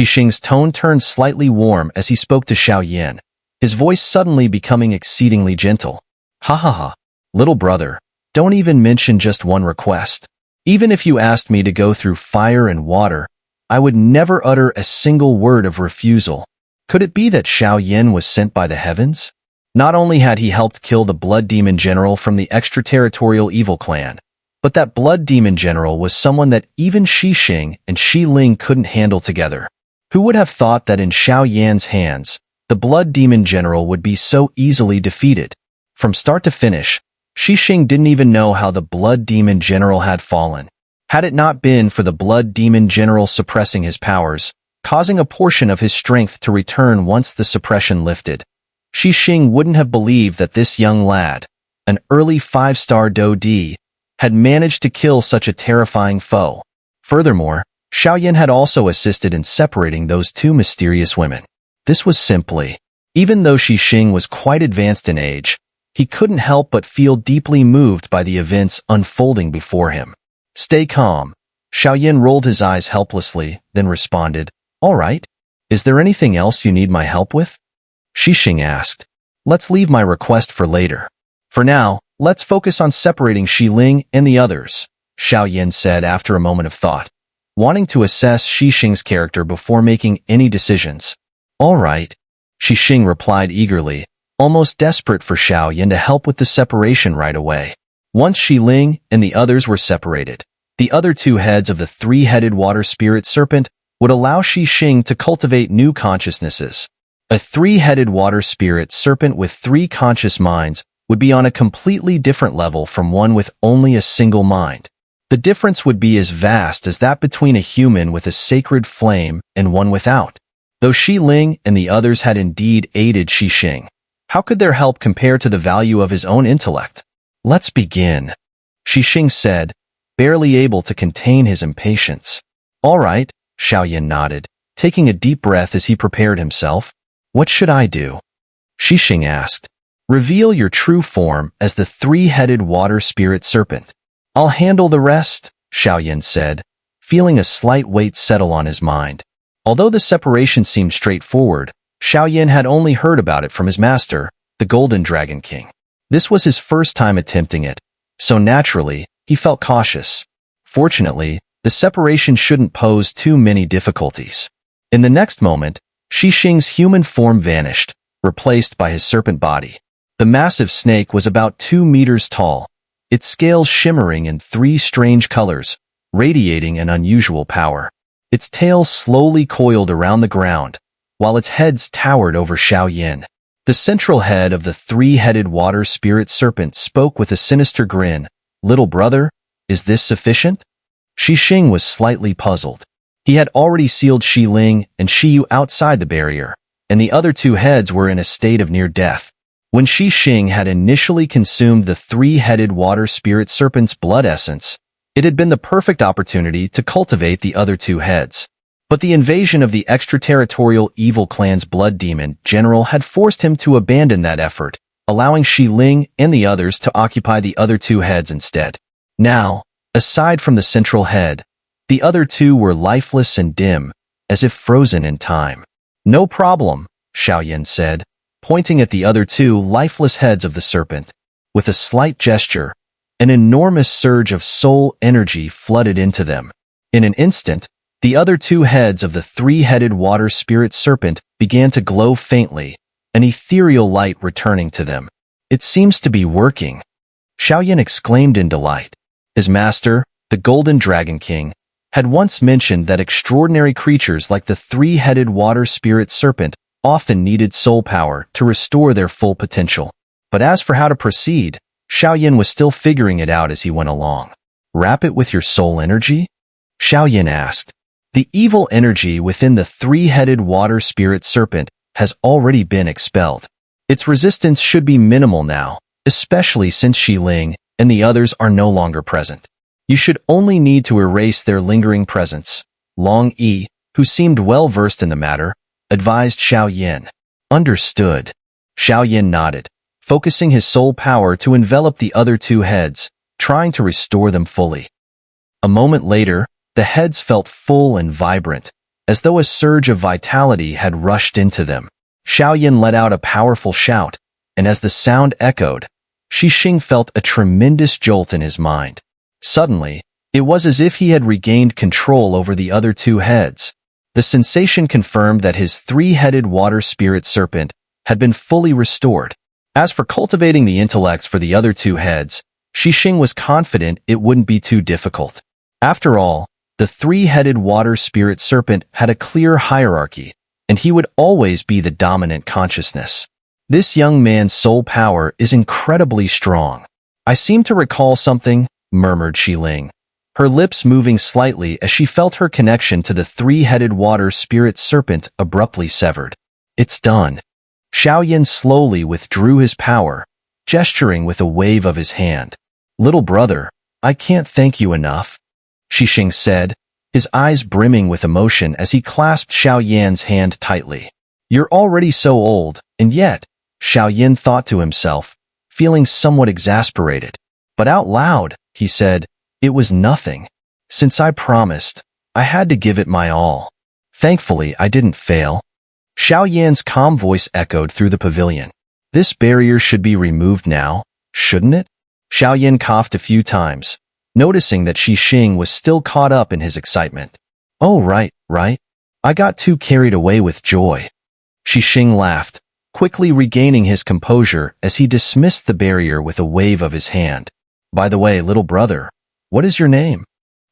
Xing's tone turned slightly warm as he spoke to Xiaoyan, his voice suddenly becoming exceedingly gentle. Ha ha ha. Little brother, don't even mention just one request. Even if you asked me to go through fire and water, I would never utter a single word of refusal. Could it be that Xiaoyan was sent by the heavens? Not only had he helped kill the Blood Demon General from the extraterritorial evil clan, but that Blood Demon General was someone that even Xing and Ling couldn't handle together. Who would have thought that in Xiaoyan's hands, the Blood Demon General would be so easily defeated? From start to finish, Xing didn't even know how the Blood Demon General had fallen. Had it not been for the Blood Demon General suppressing his powers, causing a portion of his strength to return once the suppression lifted, Xing wouldn't have believed that this young lad, an early 5-star Do-D, had managed to kill such a terrifying foe. Furthermore, Xiaoyan had also assisted in separating those two mysterious women. This was simply, even though Xing was quite advanced in age, he couldn't help but feel deeply moved by the events unfolding before him. Stay calm. Xiaoyan rolled his eyes helplessly, then responded, All right. Is there anything else you need my help with? Xing asked. Let's leave my request for later. For now, let's focus on separating Ling and the others, Xiaoyan said after a moment of thought, wanting to assess Xing's character before making any decisions. All right, Xing replied eagerly, almost desperate for Xiaoyan to help with the separation right away. Once Ling and the others were separated, the other two heads of the three-headed water spirit serpent would allow Xing to cultivate new consciousnesses. A three-headed water spirit serpent with 3 conscious minds would be on a completely different level from one with only a single mind. The difference would be as vast as that between a human with a sacred flame and one without. Though Ling and the others had indeed aided Xing, how could their help compare to the value of his own intellect? Let's begin, Xing said, barely able to contain his impatience. All right, Xiaoyan nodded, taking a deep breath as he prepared himself. What should I do? Xing asked. Reveal your true form as the three-headed water spirit serpent. I'll handle the rest, Xiaoyan said, feeling a slight weight settle on his mind. Although the separation seemed straightforward, Xiaoyan had only heard about it from his master, the Golden Dragon King. This was his first time attempting it, so naturally, he felt cautious. Fortunately, the separation shouldn't pose too many difficulties. In the next moment, Xing's human form vanished, replaced by his serpent body. The massive snake was about 2 meters tall, its scales shimmering in 3 strange colors, radiating an unusual power. Its tail slowly coiled around the ground, while its heads towered over Xiaoyan. The central head of the three-headed water spirit serpent spoke with a sinister grin. Little brother, is this sufficient? Xing was slightly puzzled. He had already sealed Ling and Xiyu outside the barrier, and the other two heads were in a state of near death. When Xing had initially consumed the three-headed water spirit serpent's blood essence, it had been the perfect opportunity to cultivate the other two heads. But the invasion of the extraterritorial evil clan's blood demon general had forced him to abandon that effort, allowing Ling and the others to occupy the other two heads instead. Now, aside from the central head, the other two were lifeless and dim, as if frozen in time. No problem, Xiaoyan said, pointing at the other two lifeless heads of the serpent. With a slight gesture, an enormous surge of soul energy flooded into them. In an instant, the other two heads of the three-headed water spirit serpent began to glow faintly, an ethereal light returning to them. It seems to be working, Xiaoyan exclaimed in delight. His master, the Golden Dragon King, had once mentioned that extraordinary creatures like the three-headed water spirit serpent often needed soul power to restore their full potential. But as for how to proceed, Xiaoyan was still figuring it out as he went along. Wrap it with your soul energy? Xiaoyan asked. The evil energy within the three-headed water spirit serpent has already been expelled. Its resistance should be minimal now, especially since Ling and the others are no longer present. You should only need to erase their lingering presence. Long Yi, who seemed well-versed in the matter, advised Xiaoyan. Understood. Xiaoyan nodded, focusing his soul power to envelop the other two heads, trying to restore them fully. A moment later, the heads felt full and vibrant, as though a surge of vitality had rushed into them. Xiaoyan let out a powerful shout, and as the sound echoed, Xing felt a tremendous jolt in his mind. Suddenly, it was as if he had regained control over the other two heads. The sensation confirmed that his three-headed water spirit serpent had been fully restored. As for cultivating the intellects for the other two heads, Xing was confident it wouldn't be too difficult. After all, the three-headed water spirit serpent had a clear hierarchy, and he would always be the dominant consciousness. This young man's soul power is incredibly strong. I seem to recall something, murmured Ling, her lips moving slightly as she felt her connection to the three-headed water spirit serpent abruptly severed. It's done. Xiaoyan slowly withdrew his power, gesturing with a wave of his hand. Little brother, I can't thank you enough, Xing said, his eyes brimming with emotion as he clasped Xiaoyan's hand tightly. You're already so old, and yet, Xiaoyan thought to himself, feeling somewhat exasperated. But out loud, he said, it was nothing. Since I promised, I had to give it my all. Thankfully, I didn't fail. Xiaoyan's calm voice echoed through the pavilion. This barrier should be removed now, shouldn't it? Xiaoyan coughed a few times, noticing that Xing was still caught up in his excitement. Oh, right. I got too carried away with joy. Xing laughed, quickly regaining his composure as he dismissed the barrier with a wave of his hand. By the way, little brother, what is your name?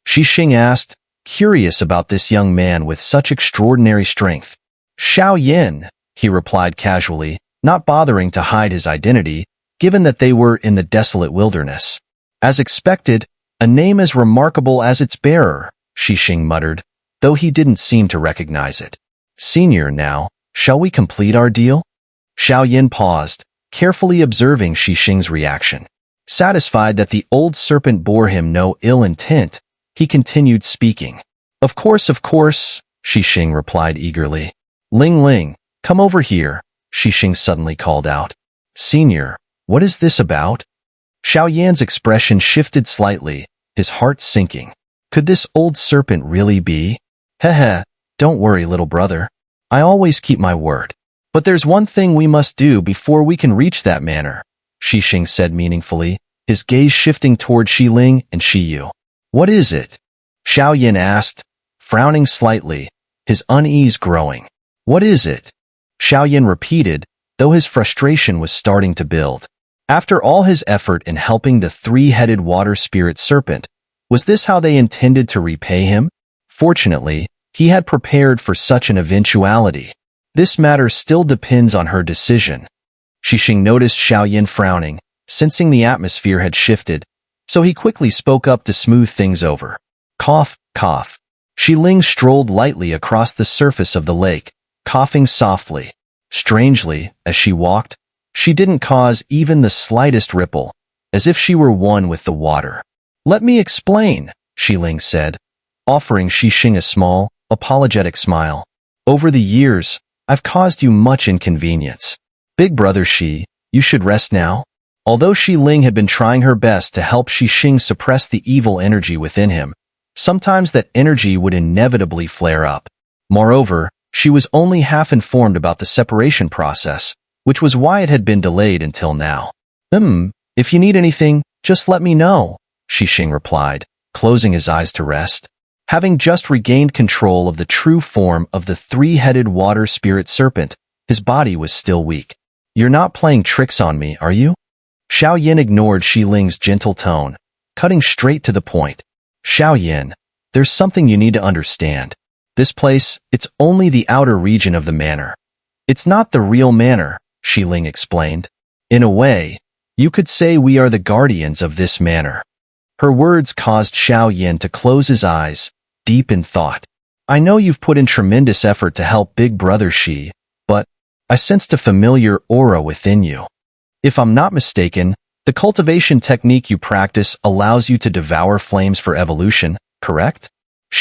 Xing asked, curious about this young man with such extraordinary strength. Xiaoyan, he replied casually, not bothering to hide his identity, given that they were in the desolate wilderness. As expected, a name as remarkable as its bearer, Xing muttered, though he didn't seem to recognize it. Senior, now, shall we complete our deal? Xiaoyan paused, carefully observing Xing's reaction. Satisfied that the old serpent bore him no ill intent, he continued speaking. Of course, Xing replied eagerly. Ling, come over here, Xing suddenly called out. Senior, what is this about? Xiaoyan's expression shifted slightly, his heart sinking. Could this old serpent really be? Heh, don't worry, little brother. I always keep my word. But there's one thing we must do before we can reach that manor, Xing said meaningfully, his gaze shifting toward Ling and Yu. What is it? Xiaoyan asked, frowning slightly, his unease growing. What is it? Xiaoyan repeated, though his frustration was starting to build. After all his effort in helping the three-headed water spirit serpent, was this how they intended to repay him? Fortunately, he had prepared for such an eventuality. This matter still depends on her decision. Xing noticed Xiaoyan frowning, sensing the atmosphere had shifted, so he quickly spoke up to smooth things over. Cough. Ling strolled lightly across the surface of the lake, coughing softly. Strangely, as she walked, she didn't cause even the slightest ripple, as if she were one with the water. Let me explain, Ling said, offering Xing a small, apologetic smile. Over the years, I've caused you much inconvenience. Big brother you should rest now. Although Ling had been trying her best to help Xing suppress the evil energy within him, sometimes that energy would inevitably flare up. Moreover, she was only half informed about the separation process, which was why it had been delayed until now. If you need anything, just let me know, Xing replied, closing his eyes to rest. Having just regained control of the true form of the three-headed water spirit serpent, his body was still weak. You're not playing tricks on me, are you? Xiaoyan ignored Ling's gentle tone, cutting straight to the point. Xiaoyan, there's something you need to understand. This place, it's only the outer region of the manor. It's not the real manor, Ling explained. In a way, you could say we are the guardians of this manor. Her words caused Xiaoyan to close his eyes, deep in thought. I know you've put in tremendous effort to help big brother but I sensed a familiar aura within you. If I'm not mistaken, the cultivation technique you practice allows you to devour flames for evolution, correct?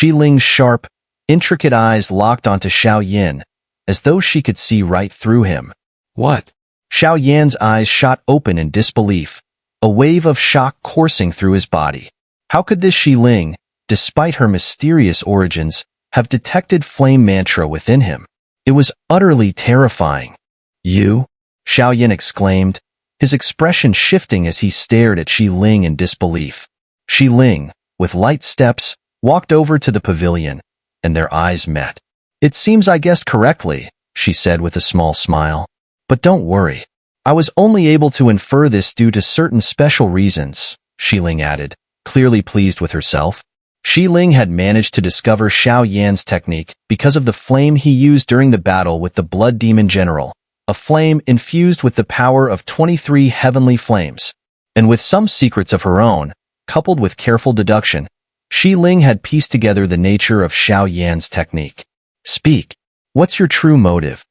Ling's sharp, intricate eyes locked onto Xiaoyan, as though she could see right through him. What? Xiaoyan's eyes shot open in disbelief, a wave of shock coursing through his body. How could this Ling, despite her mysterious origins, have detected flame mantra within him. It was utterly terrifying. You? Xiao Yin exclaimed, his expression shifting as he stared at Shi Ling in disbelief. Shi Ling, with light steps, walked over to the pavilion, and their eyes met. It seems I guessed correctly, she said with a small smile. But don't worry. I was only able to infer this due to certain special reasons, Shi Ling added, clearly pleased with herself. Shi Ling had managed to discover Xiao Yan's technique because of the flame he used during the battle with the Blood Demon General, a flame infused with the power of 23 heavenly flames. And with some secrets of her own, coupled with careful deduction, Shi Ling had pieced together the nature of Xiao Yan's technique. Speak. What's your true motive?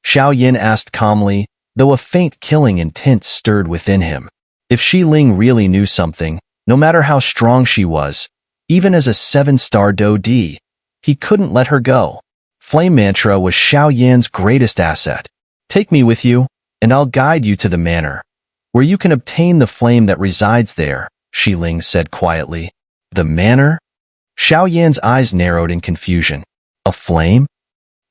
Xiao Yin asked calmly, though a faint killing intent stirred within him. If Shi Ling really knew something, no matter how strong she was, even as a 7-star Do D, he couldn't let her go. Flame mantra was Xiao Yan's greatest asset. Take me with you, and I'll guide you to the manor, where you can obtain the flame that resides there, Shi Ling said quietly. The manor? Xiao Yan's eyes narrowed in confusion. A flame?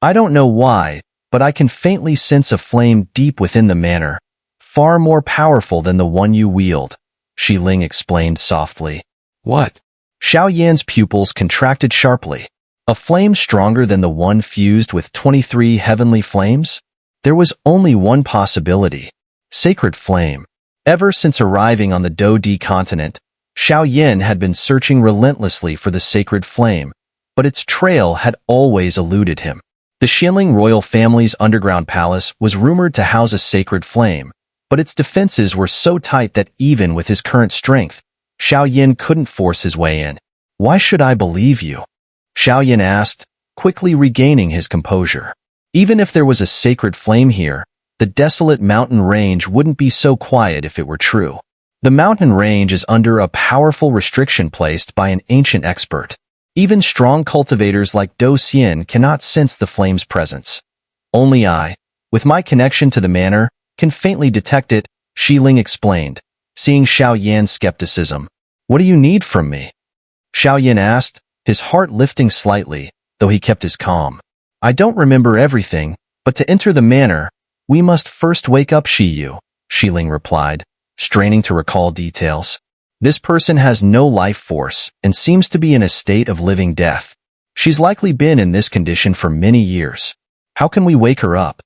I don't know why, but I can faintly sense a flame deep within the manor, far more powerful than the one you wield, Shi Ling explained softly. What? Xiao Yan's pupils contracted sharply. A flame stronger than the one fused with 23 heavenly flames? There was only one possibility. Sacred flame. Ever since arriving on the Do Di continent, Xiao Yan had been searching relentlessly for the sacred flame, but its trail had always eluded him. The Xinling royal family's underground palace was rumored to house a sacred flame, but its defenses were so tight that even with his current strength, Xiao Yan couldn't force his way in. Why should I believe you? Xiao Yan asked, quickly regaining his composure. Even if there was a sacred flame here, the desolate mountain range wouldn't be so quiet if it were true. The mountain range is under a powerful restriction placed by an ancient expert. Even strong cultivators like Do Xian cannot sense the flame's presence. Only I, with my connection to the manor, can faintly detect it, Shi Ling explained, seeing Xiao Yan's skepticism. What do you need from me? Xiao Yan asked, his heart lifting slightly, though he kept his calm. I don't remember everything, but to enter the manor, we must first wake up Shiyu, Shi Ling replied, straining to recall details. This person has no life force and seems to be in a state of living death. She's likely been in this condition for many years. How can we wake her up?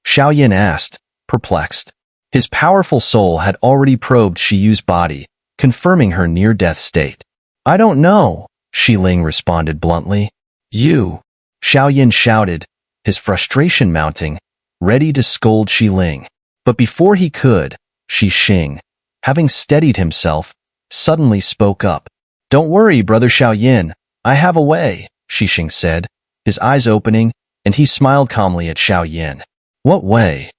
Xiao Yan asked, perplexed. His powerful soul had already probed Shiyu's body, confirming her near-death state. I don't know, Shi Ling responded bluntly. You, Xiao Yan shouted, his frustration mounting, ready to scold Shi Ling. But before he could, Shi Xing, having steadied himself, suddenly spoke up. Don't worry, brother Xiao Yan, I have a way, Shi Xing said, his eyes opening, and he smiled calmly at Xiao Yan. What way?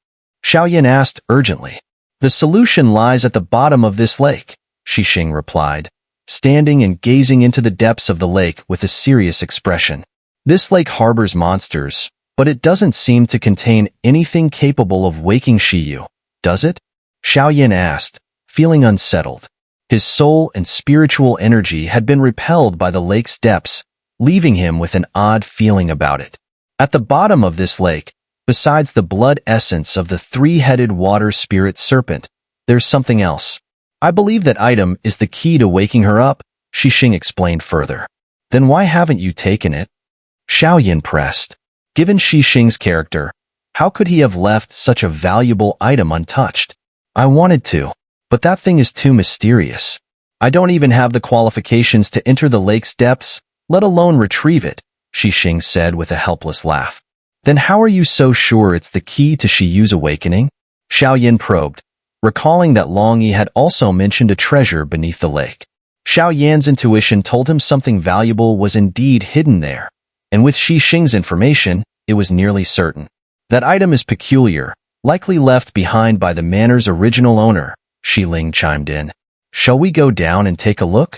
Xiao Yan asked urgently. The solution lies at the bottom of this lake, Shi Xing replied, standing and gazing into the depths of the lake with a serious expression. This lake harbors monsters, but it doesn't seem to contain anything capable of waking Shiyu, does it? Xiao Yan asked, feeling unsettled. His soul and spiritual energy had been repelled by the lake's depths, leaving him with an odd feeling about it. At the bottom of this lake, besides the blood essence of the three-headed water spirit serpent, there's something else. I believe that item is the key to waking her up, Shi Xing explained further. Then why haven't you taken it? Xiao Yan pressed. Given Shi Xing's character, how could he have left such a valuable item untouched? I wanted to, but that thing is too mysterious. I don't even have the qualifications to enter the lake's depths, let alone retrieve it, Shi Xing said with a helpless laugh. Then how are you so sure it's the key to Shiyu's awakening? Xiao Yan probed, recalling that Long Yi had also mentioned a treasure beneath the lake. Xiao Yan's intuition told him something valuable was indeed hidden there, and with Shi Xing's information, it was nearly certain. That item is peculiar, likely left behind by the manor's original owner, Shi Ling chimed in. Shall we go down and take a look?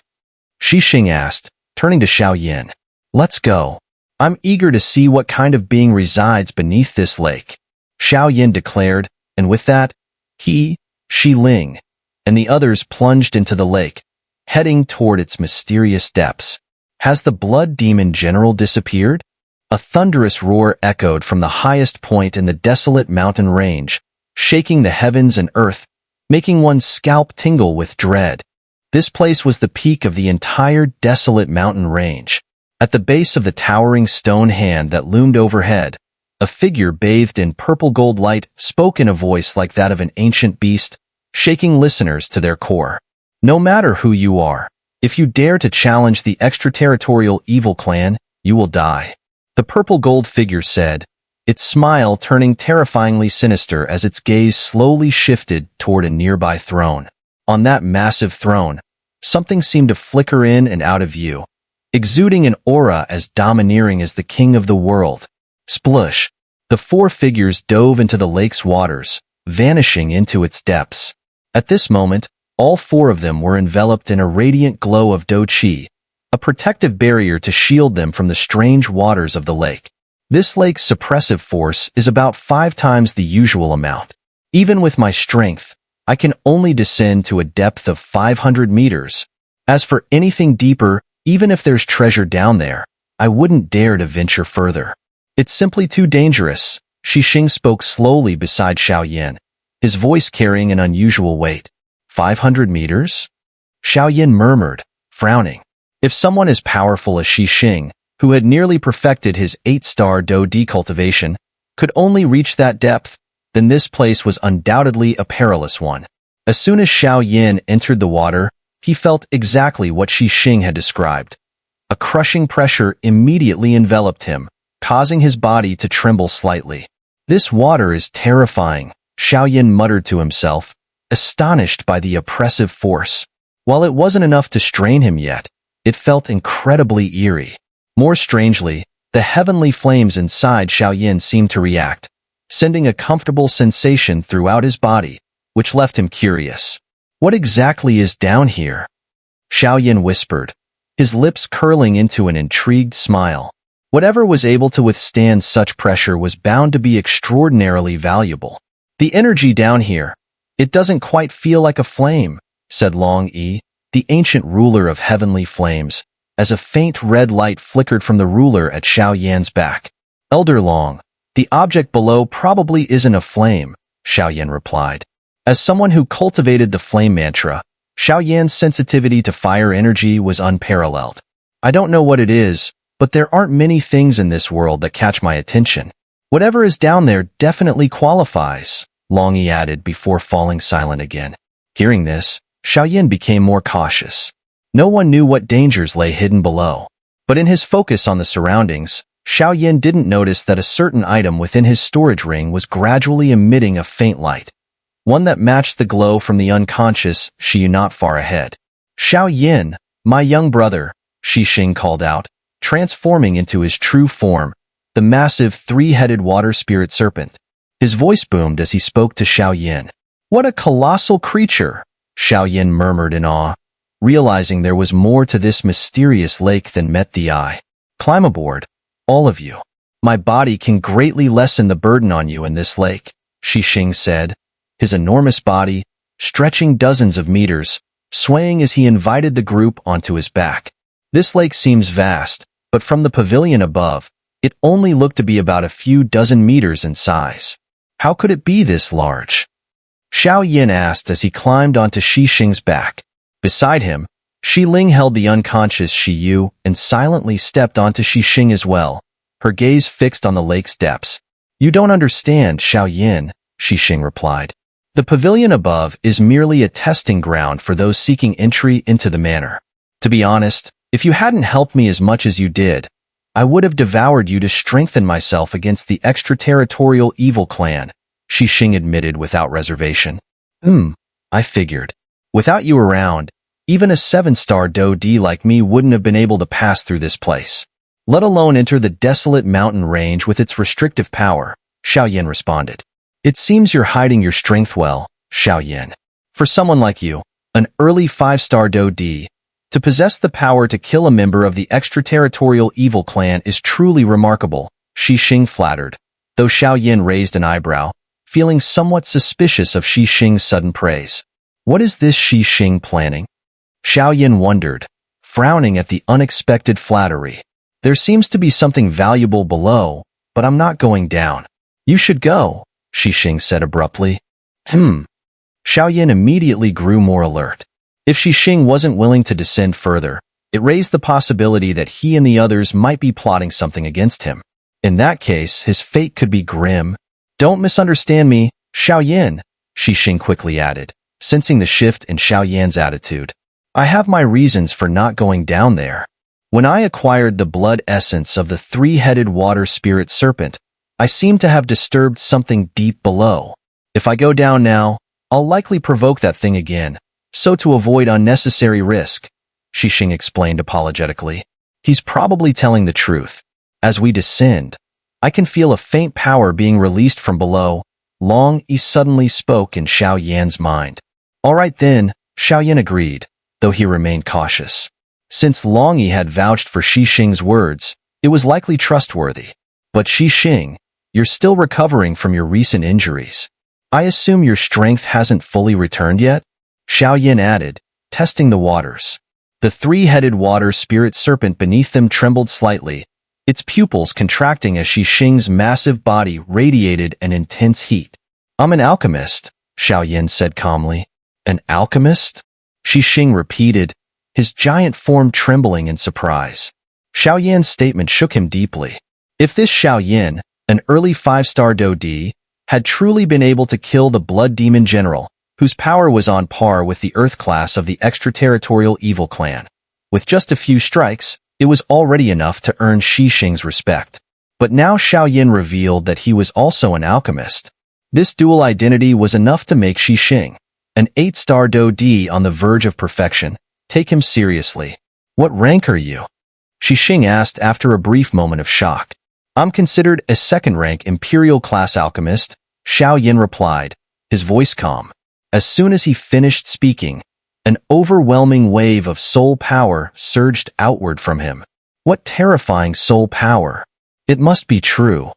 Shi Xing asked, turning to Xiao Yan. Let's go. I'm eager to see what kind of being resides beneath this lake, Xiao Yan declared, and with that, he, Shi Ling, and the others plunged into the lake, heading toward its mysterious depths. Has the blood demon general disappeared? A thunderous roar echoed from the highest point in the desolate mountain range, shaking the heavens and earth, making one's scalp tingle with dread. This place was the peak of the entire desolate mountain range. At the base of the towering stone hand that loomed overhead, a figure bathed in purple gold light spoke in a voice like that of an ancient beast, shaking listeners to their core. No matter who you are, if you dare to challenge the extraterritorial evil clan, you will die. The purple gold figure said, its smile turning terrifyingly sinister as its gaze slowly shifted toward a nearby throne. On that massive throne, something seemed to flicker in and out of view, exuding an aura as domineering as the king of the world. Splush! The four figures dove into the lake's waters, vanishing into its depths. At this moment, all four of them were enveloped in a radiant glow of Do Chi, a protective barrier to shield them from the strange waters of the lake. This lake's suppressive force is about 5 times the usual amount. Even with my strength, I can only descend to a depth of 500 meters. As for anything deeper, even if there's treasure down there, I wouldn't dare to venture further. It's simply too dangerous. Xing spoke slowly beside Xiaoyan, his voice carrying an unusual weight. 500 meters? Xiaoyan murmured, frowning. If someone as powerful as Xing, who had nearly perfected his 8-star Do Di cultivation, could only reach that depth, then this place was undoubtedly a perilous one. As soon as Xiaoyan entered the water, he felt exactly what Xing had described. A crushing pressure immediately enveloped him, causing his body to tremble slightly. This water is terrifying, Xiaoyan muttered to himself, astonished by the oppressive force. While it wasn't enough to strain him yet, it felt incredibly eerie. More strangely, the heavenly flames inside Xiaoyan seemed to react, sending a comfortable sensation throughout his body, which left him curious. What exactly is down here? Xiaoyan whispered, his lips curling into an intrigued smile. Whatever was able to withstand such pressure was bound to be extraordinarily valuable. The energy down here, it doesn't quite feel like a flame, said Long Yi, the ancient ruler of heavenly flames, as a faint red light flickered from the ruler at Xiaoyan's back. Elder Long, the object below probably isn't a flame, Xiaoyan replied. As someone who cultivated the flame mantra, Xiaoyan's sensitivity to fire energy was unparalleled. I don't know what it is, but there aren't many things in this world that catch my attention. Whatever is down there definitely qualifies, Long Yi added before falling silent again. Hearing this, Xiaoyan became more cautious. No one knew what dangers lay hidden below. But in his focus on the surroundings, Xiaoyan didn't notice that a certain item within his storage ring was gradually emitting a faint light, one that matched the glow from the unconscious Xi not far ahead. Xiaoyan, my young brother, Xing called out, transforming into his true form, the massive 3-headed water spirit serpent. His voice boomed as he spoke to Xiaoyan. What a colossal creature, Xiaoyan murmured in awe, realizing there was more to this mysterious lake than met the eye. Climb aboard, all of you. My body can greatly lessen the burden on you in this lake, Xing said, his enormous body, stretching dozens of meters, swaying as he invited the group onto his back. This lake seems vast, but from the pavilion above, it only looked to be about a few dozen meters in size. How could it be this large? Xiaoyan asked as he climbed onto Xing's back. Beside him, Ling held the unconscious Yu and silently stepped onto Xing as well, her gaze fixed on the lake's depths. You don't understand, Xiaoyan, Xing replied. The pavilion above is merely a testing ground for those seeking entry into the manor. To be honest, if you hadn't helped me as much as you did, I would have devoured you to strengthen myself against the extraterritorial evil clan, Xing admitted without reservation. I figured. Without you around, even a 7-star Do Di like me wouldn't have been able to pass through this place, let alone enter the desolate mountain range with its restrictive power, Xiaoyan responded. It seems you're hiding your strength well, Xiaoyan. For someone like you, an early 5-star Do Di, to possess the power to kill a member of the extraterritorial evil clan is truly remarkable, Xing flattered, though Xiaoyan raised an eyebrow, feeling somewhat suspicious of Xing's sudden praise. What is this Xing planning? Xiaoyan wondered, frowning at the unexpected flattery. There seems to be something valuable below, but I'm not going down. You should go, Xing said abruptly. Xiaoyan immediately grew more alert. If Xing wasn't willing to descend further, it raised the possibility that he and the others might be plotting something against him. In that case, his fate could be grim. Don't misunderstand me, Xiaoyan, Xing quickly added, sensing the shift in Xiaoyan's attitude. I have my reasons for not going down there. When I acquired the blood essence of the three-headed water spirit serpent, I seem to have disturbed something deep below. If I go down now, I'll likely provoke that thing again. So to avoid unnecessary risk, Xing explained apologetically. He's probably telling the truth. As we descend, I can feel a faint power being released from below. He suddenly spoke in Xiaoyan's mind. All right then, Xiaoyan agreed, though he remained cautious. Since He had vouched for Xing's words, it was likely trustworthy. But Xing, you're still recovering from your recent injuries. I assume your strength hasn't fully returned yet? Xiaoyan added, testing the waters. The three-headed water spirit serpent beneath them trembled slightly, its pupils contracting as Xing's massive body radiated an intense heat. I'm an alchemist, Xiaoyan said calmly. An alchemist? Xing repeated, his giant form trembling in surprise. Xiaoyan's statement shook him deeply. If this Xiaoyan, an early 5-star Dodi, had truly been able to kill the blood demon general, whose power was on par with the Earth class of the extraterritorial evil clan, with just a few strikes, it was already enough to earn Xing's respect. But now Xiaoyan revealed that he was also an alchemist. This dual identity was enough to make Xing, an 8-star Dodi on the verge of perfection, take him seriously. What rank are you? Xing asked after a brief moment of shock. I'm considered a second-rank Imperial class alchemist, Xiaoyan replied, his voice calm. As soon as he finished speaking, an overwhelming wave of soul power surged outward from him. What terrifying soul power! It must be true.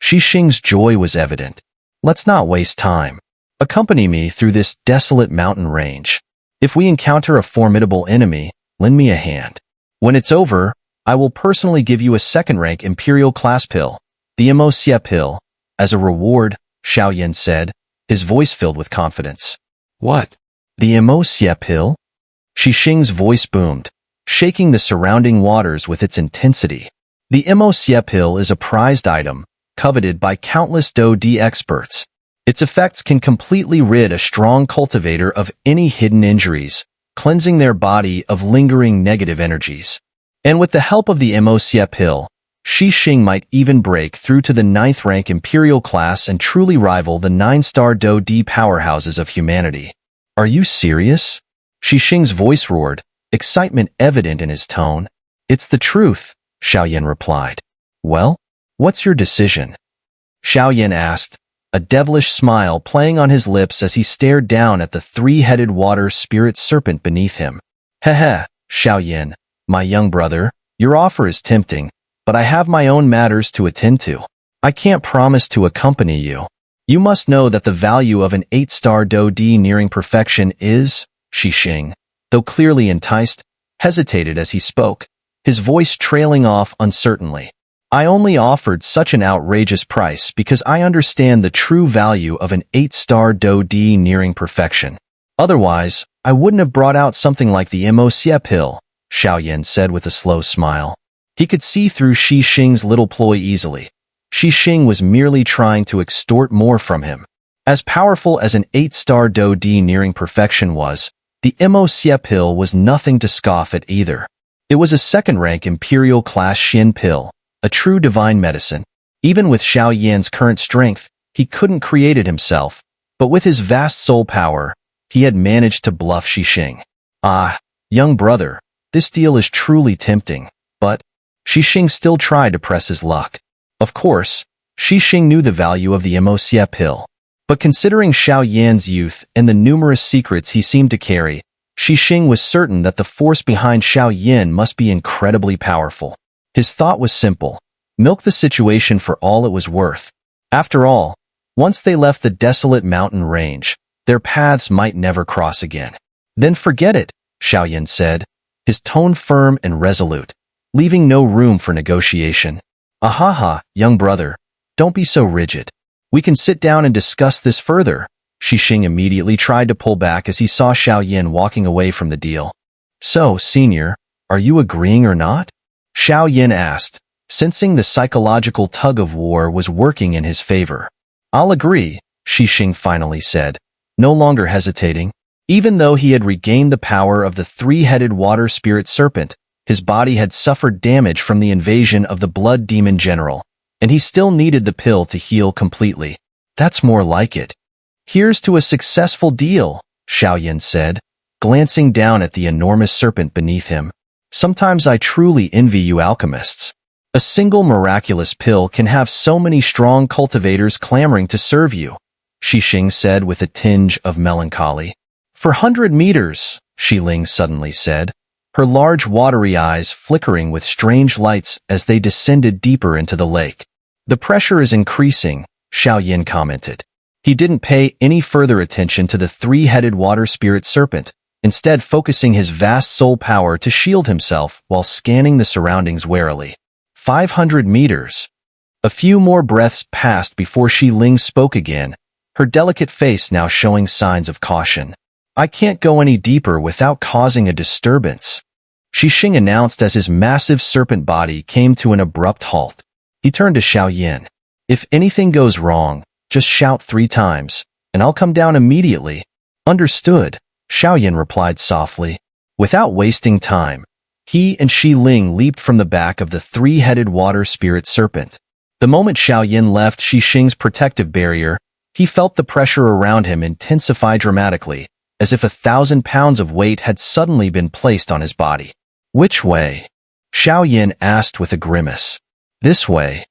Xing's joy was evident. Let's not waste time. Accompany me through this desolate mountain range. If we encounter a formidable enemy, lend me a hand. When it's over, I will personally give you a second-rank Imperial class pill, the Emosia pill, as a reward, Xiaoyan said, his voice filled with confidence. What? The Emosia pill? Xing's voice boomed, shaking the surrounding waters with its intensity. The Emosia pill is a prized item, coveted by countless Dodi experts. Its effects can completely rid a strong cultivator of any hidden injuries, cleansing their body of lingering negative energies. And with the help of the Emosia pill, Xing might even break through to the 9th-rank Imperial class and truly rival the 9-star Dodi powerhouses of humanity. Are you serious? Xing's voice roared, excitement evident in his tone. It's the truth, Xiaoyan replied. Well, what's your decision? Xiaoyan asked, a devilish smile playing on his lips as he stared down at the three-headed water spirit serpent beneath him. Heh, Xiaoyan, my young brother, your offer is tempting, but I have my own matters to attend to. I can't promise to accompany you. You must know that the value of an 8-star Dodi nearing perfection is, Xing, though clearly enticed, hesitated as he spoke, his voice trailing off uncertainly. I only offered such an outrageous price because I understand the true value of an 8-star Dodi nearing perfection. Otherwise, I wouldn't have brought out something like the Emosia pill, Xiaoyan said with a slow smile. He could see through Xing's little ploy easily. Xing was merely trying to extort more from him. As powerful as an 8-star Dodi nearing perfection was, the Emosia pill was nothing to scoff at either. It was a second-rank Imperial class Xin pill, a true divine medicine. Even with Xiaoyan's current strength, he couldn't create it himself, but with his vast soul power, he had managed to bluff Xing. Ah, young brother, this deal is truly tempting, but Xing still tried to press his luck. Of course, Xing knew the value of the Emosia pill, but considering Xiaoyan's youth and the numerous secrets he seemed to carry, Xing was certain that the force behind Xiaoyan must be incredibly powerful. His thought was simple: milk the situation for all it was worth. After all, once they left the desolate mountain range, their paths might never cross again. Then forget it, Xiaoyan said, his tone firm and resolute, leaving no room for negotiation. Ahaha, young brother, don't be so rigid. We can sit down and discuss this further. Xing immediately tried to pull back as he saw Xiaoyan walking away from the deal. So, senior, are you agreeing or not? Xiaoyan asked, sensing the psychological tug-of-war was working in his favor. I'll agree, Xing finally said, no longer hesitating. Even though he had regained the power of the three-headed water spirit serpent, his body had suffered damage from the invasion of the blood demon general, and he still needed the pill to heal completely. That's more like it. Here's to a successful deal, Xiaoyan said, glancing down at the enormous serpent beneath him. Sometimes I truly envy you alchemists. A single miraculous pill can have so many strong cultivators clamoring to serve you, Xing said with a tinge of melancholy. For 100 meters, Ling suddenly said, her large watery eyes flickering with strange lights as they descended deeper into the lake. The pressure is increasing, Xiaoyan commented. He didn't pay any further attention to the three-headed water spirit serpent, instead focusing his vast soul power to shield himself while scanning the surroundings warily. 500 meters. A few more breaths passed before Ling spoke again, her delicate face now showing signs of caution. I can't go any deeper without causing a disturbance, Xing announced as his massive serpent body came to an abrupt halt. He turned to Xiaoyan. If anything goes wrong, just shout 3 times, and I'll come down immediately. Understood, Xiaoyan replied softly. Without wasting time, he and Ling leaped from the back of the three-headed water spirit serpent. The moment Xiaoyan left Xing's protective barrier, he felt the pressure around him intensify dramatically, as if 1,000 pounds of weight had suddenly been placed on his body. Which way? Xiaoyan asked with a grimace. This way.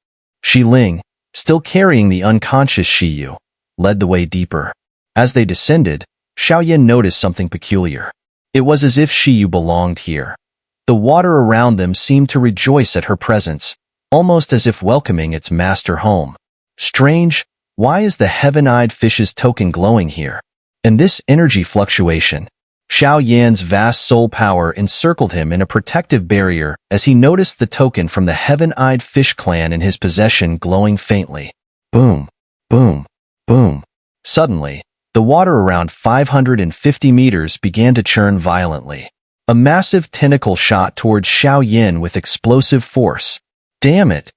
Ling, still carrying the unconscious Shiyu, led the way deeper. As they descended, Xiaoyan noticed something peculiar. It was as if Shiyu belonged here. The water around them seemed to rejoice at her presence, almost as if welcoming its master home. Strange, why is the heaven-eyed fish's token glowing here? And this energy fluctuation. Xiaoyan's vast soul power encircled him in a protective barrier as he noticed the token from the heaven-eyed fish clan in his possession glowing faintly. Boom, boom, boom. Suddenly, the water around 550 meters began to churn violently. A massive tentacle shot towards Xiaoyan with explosive force. Damn it!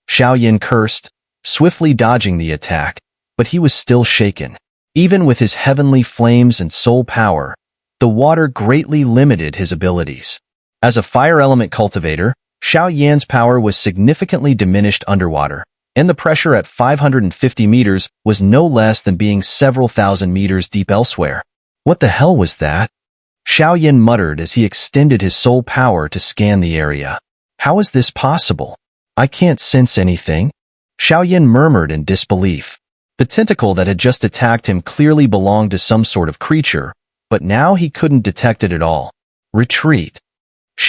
Xiaoyan cursed, swiftly dodging the attack, but he was still shaken. Even with his heavenly flames and soul power, the water greatly limited his abilities. As a fire element cultivator, Xiaoyan's power was significantly diminished underwater, and the pressure at 550 meters was no less than being several thousand meters deep elsewhere. What the hell was that? Xiaoyan muttered as he extended his soul power to scan the area. How is this possible? I can't sense anything. Xiaoyan murmured in disbelief. The tentacle that had just attacked him clearly belonged to some sort of creature, but now he couldn't detect it at all. Retreat.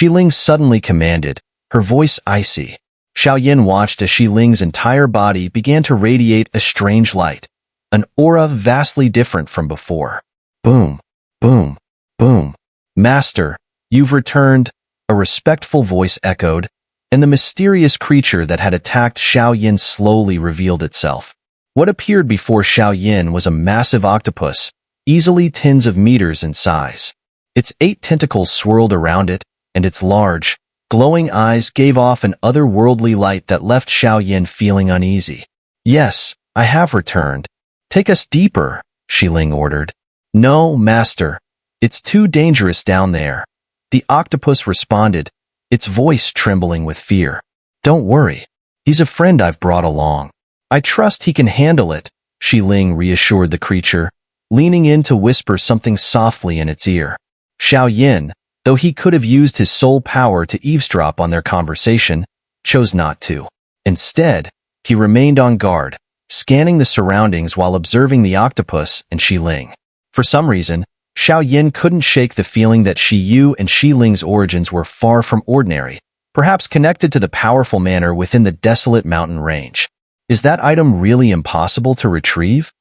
Ling suddenly commanded, her voice icy. Xiaoyan watched as Ling's entire body began to radiate a strange light, an aura vastly different from before. Boom, boom, boom. Master, you've returned, a respectful voice echoed, and the mysterious creature that had attacked Xiaoyan slowly revealed itself. What appeared before Xiaoyan was a massive octopus, easily tens of meters in size. Its 8 tentacles swirled around it, and its large, glowing eyes gave off an otherworldly light that left Xiaoyan feeling uneasy. Yes, I have returned. Take us deeper, Ling ordered. No, master. It's too dangerous down there. The octopus responded, its voice trembling with fear. Don't worry. He's a friend I've brought along. I trust he can handle it, Ling reassured the creature, leaning in to whisper something softly in its ear. Xiaoyan, though he could have used his soul power to eavesdrop on their conversation, chose not to. Instead, he remained on guard, scanning the surroundings while observing the octopus and Ling. For some reason, Xiaoyan couldn't shake the feeling that Shiyu and Ling's origins were far from ordinary, perhaps connected to the powerful manor within the desolate mountain range. Is that item really impossible to retrieve?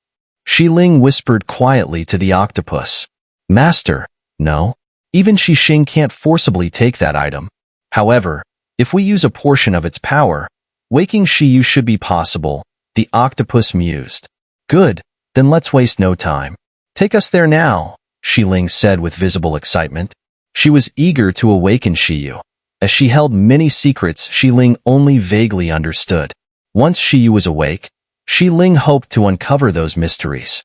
Ling whispered quietly to the octopus. Master, no. Even Xing can't forcibly take that item. However, if we use a portion of its power, waking Xiyu should be possible, the octopus mused. Good, then let's waste no time. Take us there now, Ling said with visible excitement. She was eager to awaken Xiyu. As she held many secrets Ling only vaguely understood. Once Xiyu was awake, Ling hoped to uncover those mysteries.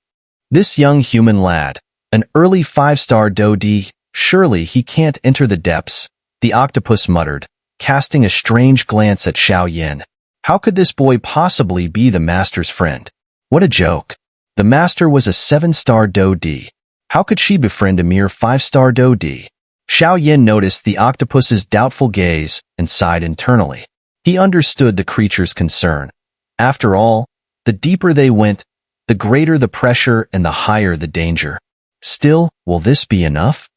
This young human lad, an early 5-star Dodi, surely he can't enter the depths, the octopus muttered, casting a strange glance at Yin. How could this boy possibly be the master's friend? What a joke. The master was a 7-star Dodi. How could she befriend a mere 5-star Dodi? Yin noticed the octopus's doubtful gaze and sighed internally. He understood the creature's concern. After all, the deeper they went, the greater the pressure and the higher the danger. Still, will this be enough?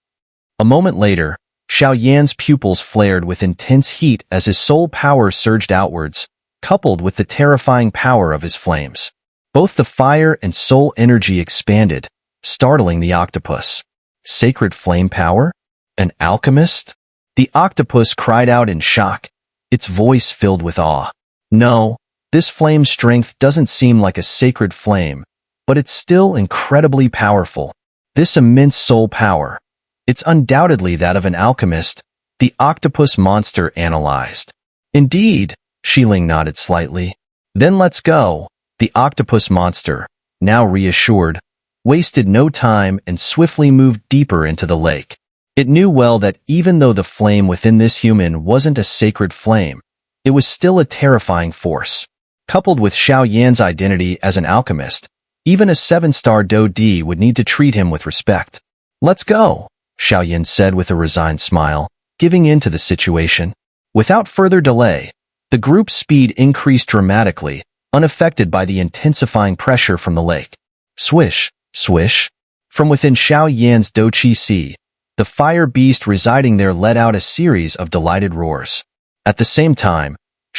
A moment later, Yin's pupils flared with intense heat as his soul power surged outwards, coupled with the terrifying power of his flames. Both the fire and soul energy expanded, startling the octopus. Sacred flame power? An alchemist? The octopus cried out in shock, its voice filled with awe. No, this flame strength doesn't seem like a sacred flame, but it's still incredibly powerful. This immense soul power. It's undoubtedly that of an alchemist, the octopus monster analyzed. Indeed, Ling nodded slightly. Then let's go. The octopus monster, now reassured, wasted no time and swiftly moved deeper into the lake. It knew well that even though the flame within this human wasn't a sacred flame, it was still a terrifying force. Coupled with Yin's identity as an alchemist, even a 7-star Dodi would need to treat him with respect. Let's go, Yin said with a resigned smile, giving in to the situation. Without further delay, the group's speed increased dramatically, unaffected by the intensifying pressure from the lake. Swish, swish. From within Yin's Dochi Sea, the fire beast residing there let out a series of delighted roars. At the same time,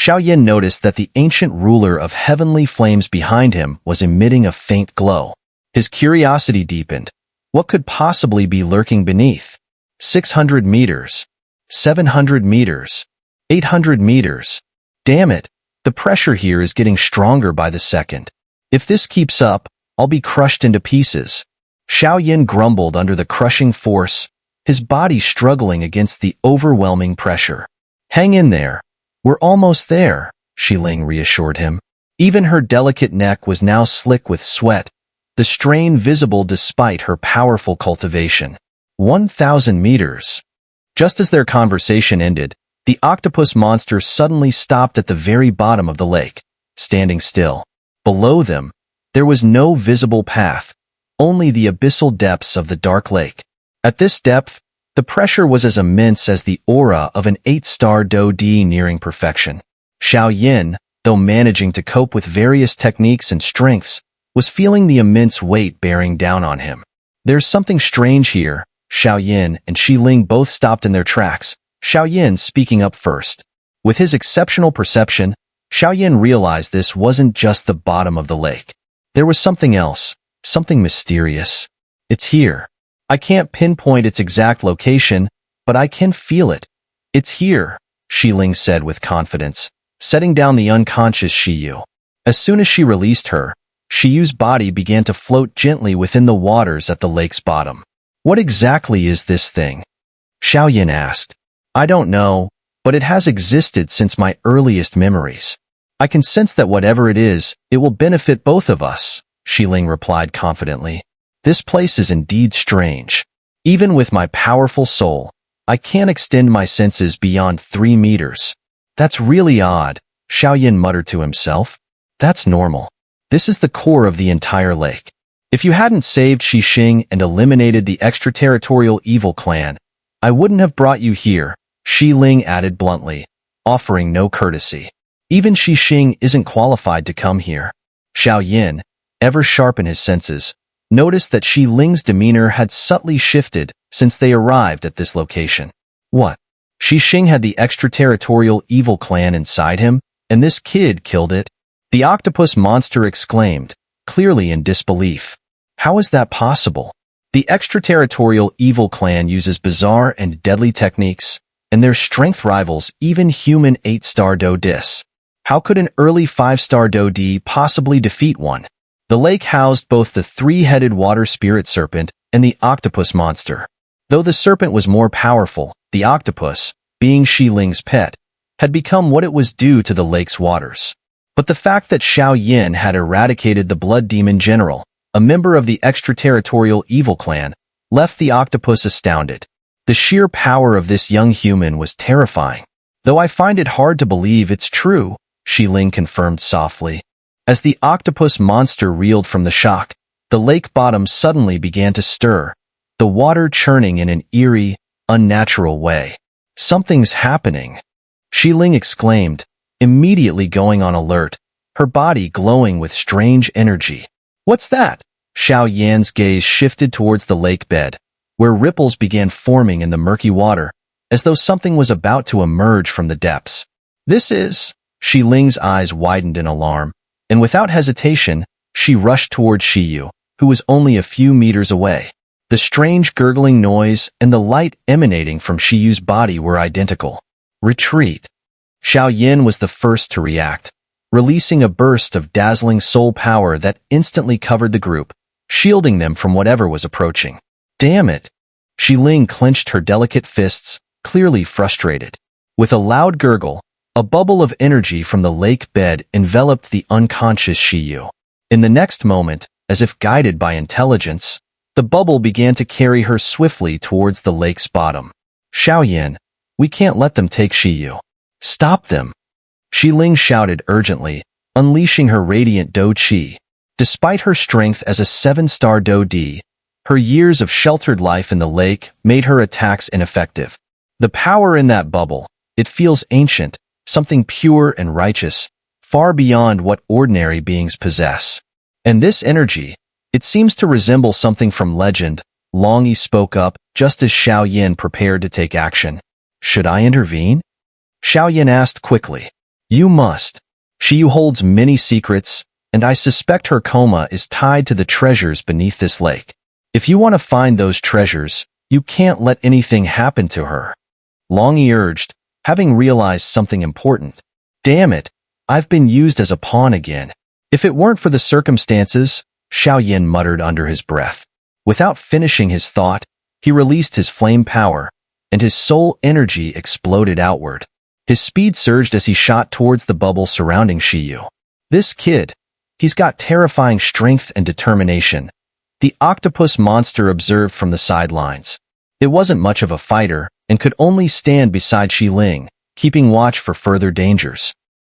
Yin noticed that the ancient ruler of heavenly flames behind him was emitting a faint glow. His curiosity deepened. What could possibly be lurking beneath? 600 meters. 700 meters. 800 meters. Damn it, the pressure here is getting stronger by the second. If this keeps up, I'll be crushed into pieces. Yin grumbled under the crushing force, his body struggling against the overwhelming pressure. Hang in there. We're almost there, Ling reassured him. Even her delicate neck was now slick with sweat, the strain visible despite her powerful cultivation. 1,000 meters. Just as their conversation ended, the octopus monster suddenly stopped at the very bottom of the lake, standing still. Below them, there was no visible path, only the abyssal depths of the dark lake. At this depth, the pressure was as immense as the aura of an 8-star Dodi nearing perfection. Yin, though managing to cope with various techniques and strengths, was feeling the immense weight bearing down on him. There's something strange here, Yin and Ling both stopped in their tracks, Yin speaking up first. With his exceptional perception, Yin realized this wasn't just the bottom of the lake. There was something else, something mysterious. It's here. I can't pinpoint its exact location, but I can feel it. It's here, Ling said with confidence, setting down the unconscious Xiyu. As soon as she released her, Xiyu's body began to float gently within the waters at the lake's bottom. What exactly is this thing? Yin asked. I don't know, but it has existed since my earliest memories. I can sense that whatever it is, it will benefit both of us, Ling replied confidently. This place is indeed strange. Even with my powerful soul, I can't extend my senses beyond 3 meters. That's really odd, Yin muttered to himself. That's normal. This is the core of the entire lake. If you hadn't saved Xing and eliminated the extraterritorial evil clan, I wouldn't have brought you here, Ling added bluntly, offering no courtesy. Even Xing isn't qualified to come here. Yin, ever sharp in his senses, noticed that Ling's demeanor had subtly shifted since they arrived at this location. What? Xing had the extraterritorial evil clan inside him, and this kid killed it? The octopus monster exclaimed, clearly in disbelief. How is that possible? The extraterritorial evil clan uses bizarre and deadly techniques, and their strength rivals even human 8-star Do-Dis. How could an early 5-star Do-D possibly defeat one? The lake housed both the three-headed water spirit serpent and the octopus monster. Though the serpent was more powerful, the octopus, being Ling's pet, had become what it was due to the lake's waters. But the fact that Xiao Yin had eradicated the blood demon general, a member of the extraterritorial evil clan, left the octopus astounded. The sheer power of this young human was terrifying. Though I find it hard to believe it's true, Ling confirmed softly. As the octopus monster reeled from the shock, the lake bottom suddenly began to stir, the water churning in an eerie, unnatural way. Something's happening, Ling exclaimed, immediately going on alert, her body glowing with strange energy. What's that? Xiao Yan's gaze shifted towards the lake bed, where ripples began forming in the murky water, as though something was about to emerge from the depths. This is... Ling's eyes widened in alarm, and without hesitation, she rushed towards Shiyu, who was only a few meters away. The strange gurgling noise and the light emanating from Shiyu's body were identical. Retreat. Xiao Yin was the first to react, releasing a burst of dazzling soul power that instantly covered the group, shielding them from whatever was approaching. Damn it! Ling clenched her delicate fists, clearly frustrated. With a loud gurgle, a bubble of energy from the lake bed enveloped the unconscious Shiyu. In the next moment, as if guided by intelligence, the bubble began to carry her swiftly towards the lake's bottom. Xiao Yin, we can't let them take Shiyu. Stop them! Ling shouted urgently, unleashing her radiant Do-Chi. Despite her strength as a 7-star Do-D, her years of sheltered life in the lake made her attacks ineffective. The power in that bubble, it feels ancient, something pure and righteous, far beyond what ordinary beings possess. And this energy, it seems to resemble something from legend. Long Yi spoke up, just as Xiao Yin prepared to take action. Should I intervene? Xiao Yin asked quickly. You must. Shiyu holds many secrets, and I suspect her coma is tied to the treasures beneath this lake. If you want to find those treasures, you can't let anything happen to her. Long Yi urged, having realized something important. Damn it, I've been used as a pawn again. If it weren't for the circumstances, Xiao Yin muttered under his breath. Without finishing his thought, he released his flame power, and his soul energy exploded outward. His speed surged as he shot towards the bubble surrounding Shiyu. This kid, he's got terrifying strength and determination. The octopus monster observed from the sidelines. It wasn't much of a fighter, and could only stand beside Ling, keeping watch for further dangers.